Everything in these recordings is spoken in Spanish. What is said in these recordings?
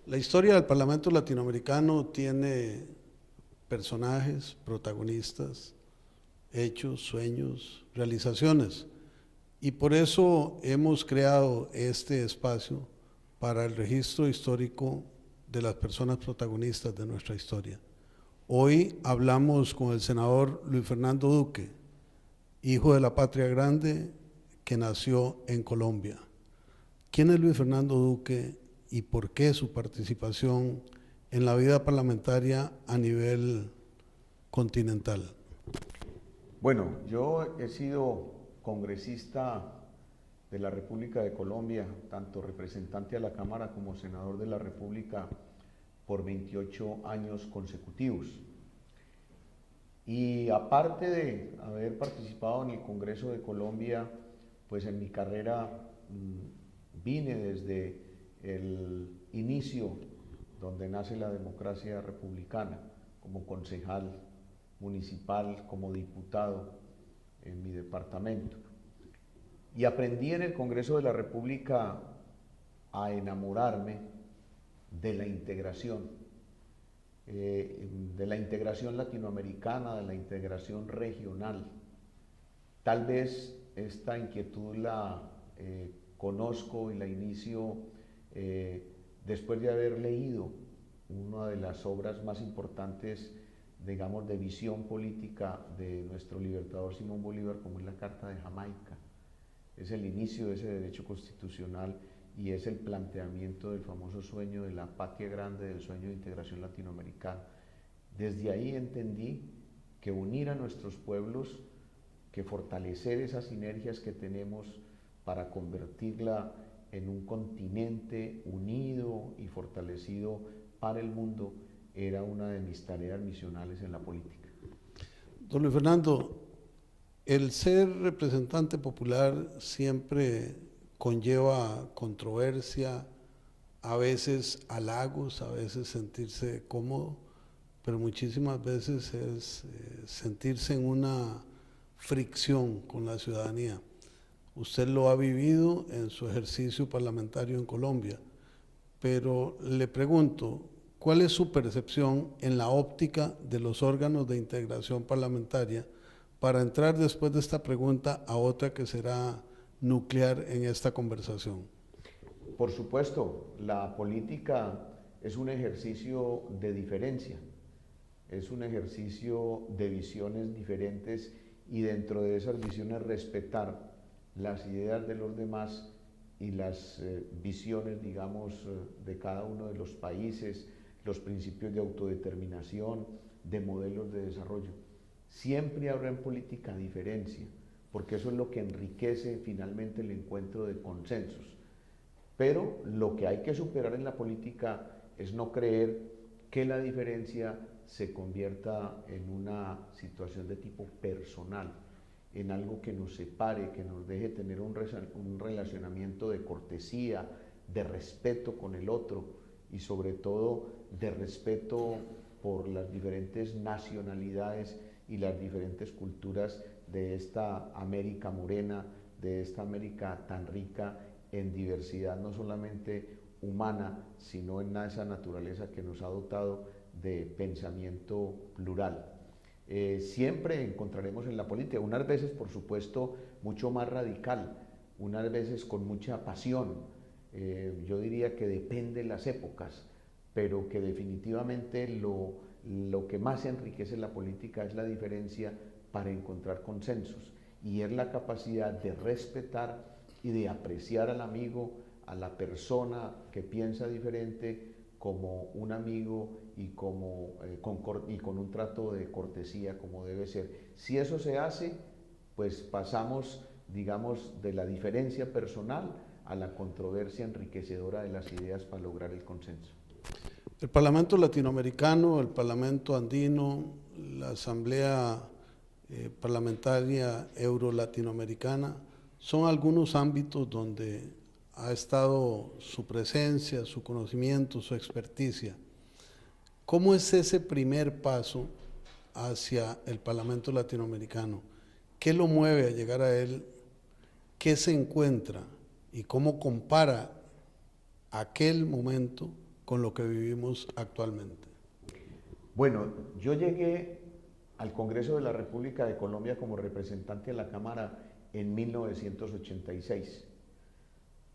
La historia del Parlamento Latinoamericano tiene personajes, protagonistas, hechos, sueños, realizaciones. Y por eso hemos creado este espacio para el registro histórico de las personas protagonistas de nuestra historia. Hoy hablamos con el senador Luis Fernando Duque, hijo de la patria grande que nació en Colombia. ¿Quién es Luis Fernando Duque y por qué su participación en la vida parlamentaria a nivel continental? Bueno, yo he sido congresista de la República de Colombia, tanto representante a la Cámara como senador de la República por 28 años consecutivos. Y aparte de haber participado en el Congreso de Colombia, pues en mi carrera vine desde el inicio donde nace la democracia republicana, como concejal municipal, como diputado en mi departamento. Y aprendí en el Congreso de la República a enamorarme de la integración latinoamericana, de la integración regional. Tal vez esta inquietud la conozco y la inicio después de haber leído una de las obras más importantes, digamos, de visión política de nuestro libertador Simón Bolívar, como es la Carta de Jamaica. Es el inicio de ese derecho constitucional y es el planteamiento del famoso sueño de la patria grande, del sueño de integración latinoamericana. Desde ahí entendí que unir a nuestros pueblos, que fortalecer esas sinergias que tenemos para convertirla en un continente unido y fortalecido para el mundo, era una de mis tareas misionales en la política. Don Luis Fernando, el ser representante popular siempre conlleva controversia, a veces halagos, a veces sentirse cómodo, pero muchísimas veces es sentirse en una fricción con la ciudadanía. Usted lo ha vivido en su ejercicio parlamentario en Colombia, pero le pregunto, ¿cuál es su percepción en la óptica de los órganos de integración parlamentaria para entrar después de esta pregunta a otra que será nuclear en esta conversación? Por supuesto, la política es un ejercicio de diferencia, es un ejercicio de visiones diferentes y dentro de esas visiones respetar las ideas de los demás y las visiones, digamos, de cada uno de los países, los principios de autodeterminación, de modelos de desarrollo. Siempre habrá en política diferencia, porque eso es lo que enriquece finalmente el encuentro de consensos. Pero lo que hay que superar en la política es no creer que la diferencia se convierta en una situación de tipo personal, en algo que nos separe, que nos deje tener un relacionamiento de cortesía, de respeto con el otro y sobre todo de respeto por las diferentes nacionalidades y las diferentes culturas de esta América morena, de esta América tan rica en diversidad, no solamente humana, sino en esa naturaleza que nos ha dotado de pensamiento plural. Siempre encontraremos en la política, unas veces por supuesto mucho más radical, unas veces con mucha pasión, yo diría que depende de las épocas, pero que definitivamente lo que más enriquece la política es la diferencia para encontrar consensos y es la capacidad de respetar y de apreciar al amigo, a la persona que piensa diferente como un amigo y con un trato de cortesía como debe ser. Si eso se hace, pues pasamos, digamos, de la diferencia personal a la controversia enriquecedora de las ideas para lograr el consenso. El Parlamento Latinoamericano, el Parlamento Andino, la Asamblea Parlamentaria Euro-Latinoamericana, son algunos ámbitos donde ha estado su presencia, su conocimiento, su experticia. ¿Cómo es ese primer paso hacia el Parlamento Latinoamericano? ¿Qué lo mueve a llegar a él? ¿Qué se encuentra? ¿Y cómo compara aquel momento con lo que vivimos actualmente? Bueno, yo llegué al Congreso de la República de Colombia como representante de la Cámara en 1986,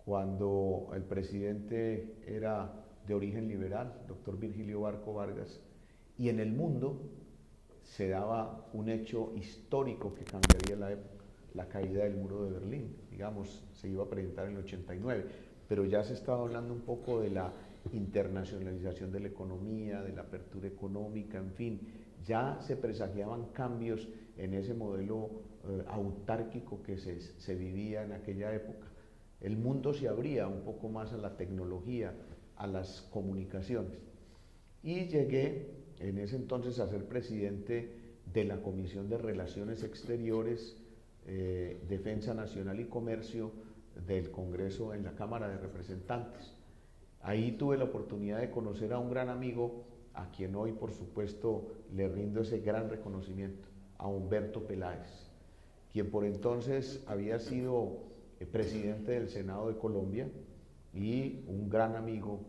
cuando el presidente era de origen liberal, doctor Virgilio Barco Vargas, y en el mundo se daba un hecho histórico que cambiaría la época, la caída del muro de Berlín, digamos, se iba a presentar en el 89, pero ya se estaba hablando un poco de la internacionalización de la economía, de la apertura económica, en fin, ya se presagiaban cambios en ese modelo autárquico que se vivía en aquella época. El mundo se abría un poco más a la tecnología, a las comunicaciones. Y llegué en ese entonces a ser presidente de la Comisión de Relaciones Exteriores, Defensa Nacional y Comercio del Congreso en la Cámara de Representantes. Ahí tuve la oportunidad de conocer a un gran amigo, a quien hoy por supuesto le rindo ese gran reconocimiento, a Humberto Peláez, quien por entonces había sido presidente del Senado de Colombia y un gran amigo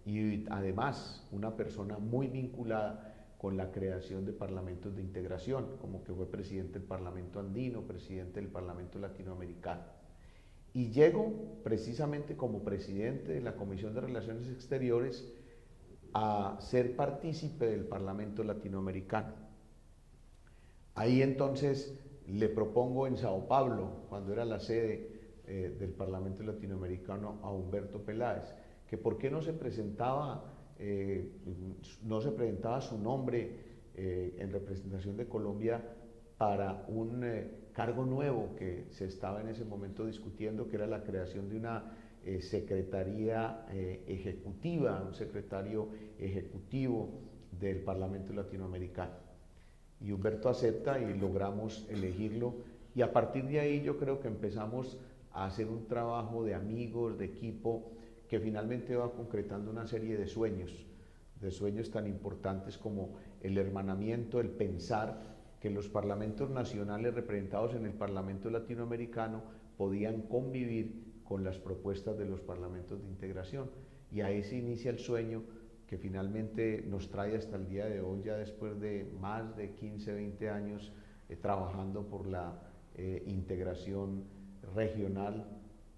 y además una persona muy vinculada con la creación de parlamentos de integración, como que fue presidente del Parlamento Andino, presidente del Parlamento Latinoamericano. Y llego precisamente como presidente de la Comisión de Relaciones Exteriores a ser partícipe del Parlamento Latinoamericano. Ahí entonces le propongo en Sao Paulo, cuando era la sede del Parlamento Latinoamericano, a Humberto Peláez, que por qué no se presentaba su nombre en representación de Colombia para un cargo nuevo que se estaba en ese momento discutiendo, que era la creación de una secretaría ejecutiva, un secretario ejecutivo del Parlamento Latinoamericano. Y Humberto acepta y logramos elegirlo, y a partir de ahí yo creo que empezamos a hacer un trabajo de amigos, de equipo, que finalmente va concretando una serie de sueños tan importantes como el hermanamiento, el pensar que los parlamentos nacionales representados en el Parlamento Latinoamericano podían convivir con las propuestas de los parlamentos de integración. Y ahí se inicia el sueño que finalmente nos trae hasta el día de hoy, ya después de más de 15, 20 años trabajando por la integración regional,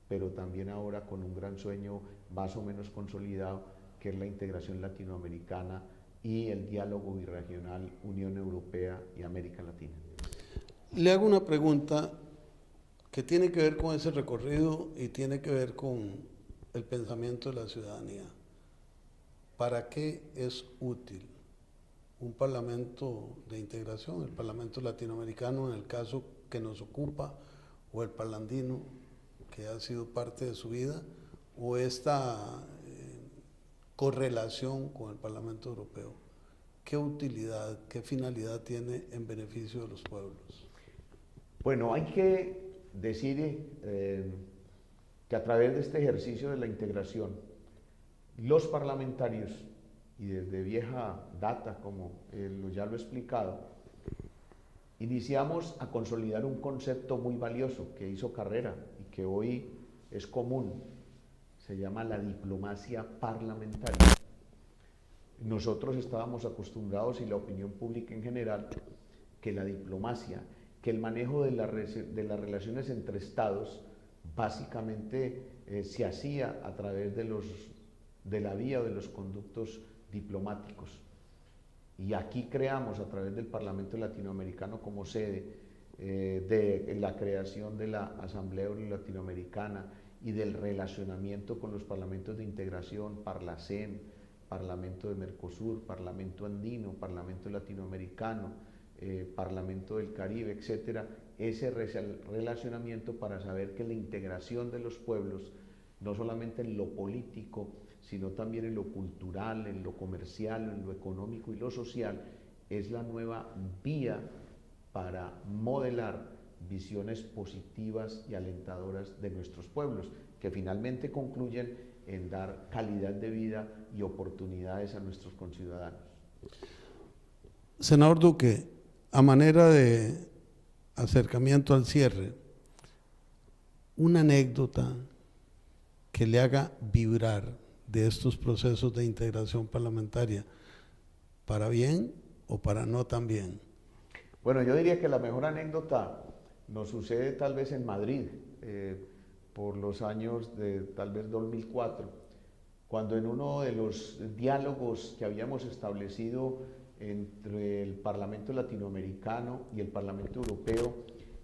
pero también ahora con un gran sueño más o menos consolidado, que es la integración latinoamericana y el diálogo birregional Unión Europea y América Latina. Le hago una pregunta que tiene que ver con ese recorrido y tiene que ver con el pensamiento de la ciudadanía. ¿Para qué es útil un parlamento de integración, el parlamento latinoamericano en el caso que nos ocupa, o el parlandino, que ha sido parte de su vida, o esta correlación con el Parlamento Europeo? ¿Qué utilidad, qué finalidad tiene en beneficio de los pueblos? Bueno, hay que decir que a través de este ejercicio de la integración, los parlamentarios, y desde vieja data, como ya lo he explicado, iniciamos a consolidar un concepto muy valioso que hizo carrera y que hoy es común. Se llama la diplomacia parlamentaria. Nosotros estábamos acostumbrados, y la opinión pública en general, que la diplomacia, que el manejo de las relaciones entre estados básicamente se hacía a través de la vía o de los conductos diplomáticos. Y aquí creamos, a través del Parlamento Latinoamericano como sede, de la creación de la Asamblea Latinoamericana y del relacionamiento con los parlamentos de integración, Parlacen, Parlamento de Mercosur, Parlamento Andino, Parlamento Latinoamericano, Parlamento del Caribe, etcétera, ese relacionamiento para saber que la integración de los pueblos, no solamente en lo político, sino también en lo cultural, en lo comercial, en lo económico y lo social, es la nueva vía para modelar visiones positivas y alentadoras de nuestros pueblos, que finalmente concluyen en dar calidad de vida y oportunidades a nuestros conciudadanos. Senador Duque, a manera de acercamiento al cierre, una anécdota que le haga vibrar, de estos procesos de integración parlamentaria, para bien o para no tan bien? Bueno, yo diría que la mejor anécdota nos sucede tal vez en Madrid, por los años de tal vez 2004, cuando en uno de los diálogos que habíamos establecido entre el Parlamento Latinoamericano y el Parlamento Europeo,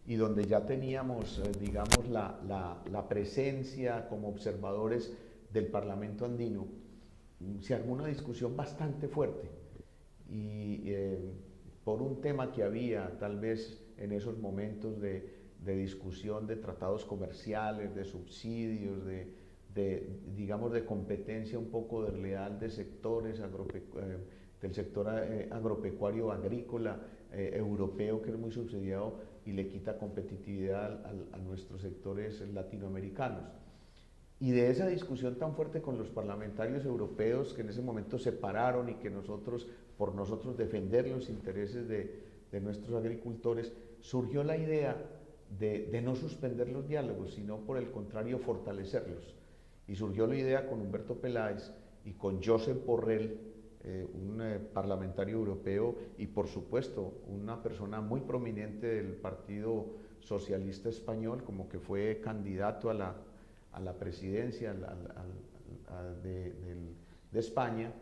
y donde ya teníamos, digamos, la presencia como observadores del Parlamento andino, se armó una discusión bastante fuerte y por un tema que había tal vez en esos momentos de discusión de tratados comerciales, de subsidios, digamos, de competencia un poco desleal de sectores del sector agropecuario agrícola europeo, que es muy subsidiado y le quita competitividad a nuestros sectores latinoamericanos. Y de esa discusión tan fuerte con los parlamentarios europeos, que en ese momento se pararon y que por nosotros defender los intereses de nuestros agricultores, surgió la idea de no suspender los diálogos, sino por el contrario fortalecerlos. Y surgió la idea con Humberto Peláez y con Josep Borrell, un parlamentario europeo y por supuesto una persona muy prominente del Partido Socialista Español, como que fue candidato a la presidencia de España,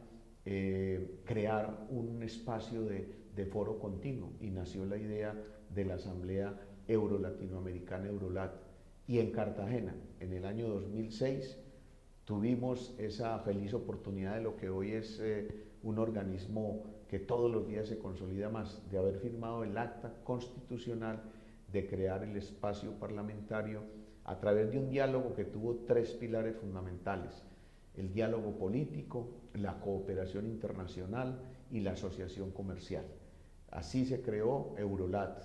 crear un espacio de foro continuo, y nació la idea de la Asamblea Euro-Latinoamericana, Eurolat. Y en Cartagena, en el año 2006, tuvimos esa feliz oportunidad de lo que hoy es un organismo que todos los días se consolida más, de haber firmado el acta constitucional de crear el espacio parlamentario a través de un diálogo que tuvo tres pilares fundamentales: el diálogo político, la cooperación internacional y la asociación comercial. Así se creó Eurolat,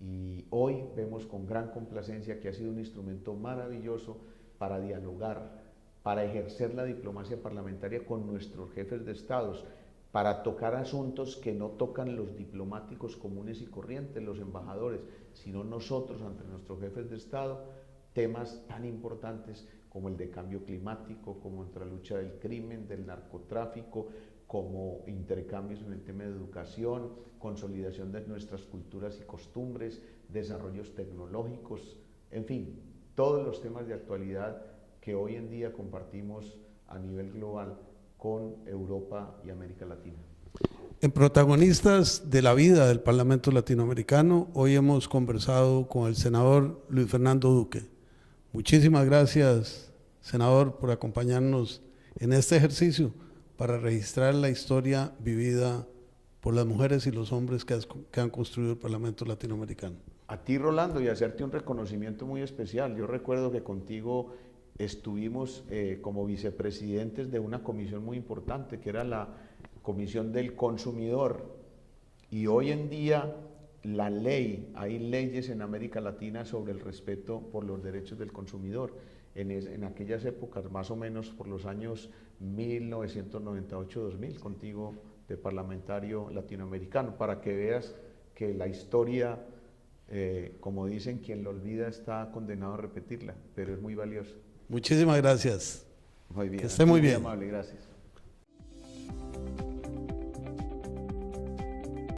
y hoy vemos con gran complacencia que ha sido un instrumento maravilloso para dialogar, para ejercer la diplomacia parlamentaria con nuestros jefes de estados, para tocar asuntos que no tocan los diplomáticos comunes y corrientes, los embajadores, sino nosotros ante nuestros jefes de estado, temas tan importantes como el de cambio climático, como nuestra lucha del crimen, del narcotráfico, como intercambios en el tema de educación, consolidación de nuestras culturas y costumbres, desarrollos tecnológicos, en fin, todos los temas de actualidad que hoy en día compartimos a nivel global con Europa y América Latina. En protagonistas de la vida del Parlamento Latinoamericano, hoy hemos conversado con el senador Luis Fernando Duque. Muchísimas gracias, senador, por acompañarnos en este ejercicio para registrar la historia vivida por las mujeres y los hombres que han construido el Parlamento Latinoamericano. A ti, Rolando, y hacerte un reconocimiento muy especial. Yo recuerdo que contigo estuvimos como vicepresidentes de una comisión muy importante, que era la Comisión del Consumidor, y hoy en día hay leyes en América Latina sobre el respeto por los derechos del consumidor. En aquellas épocas, más o menos por los años 1998-2000, contigo de parlamentario latinoamericano, para que veas que la historia, como dicen, quien lo olvida está condenado a repetirla, pero es muy valiosa. Muchísimas gracias. Muy bien. Que esté muy bien. Muy amable, gracias.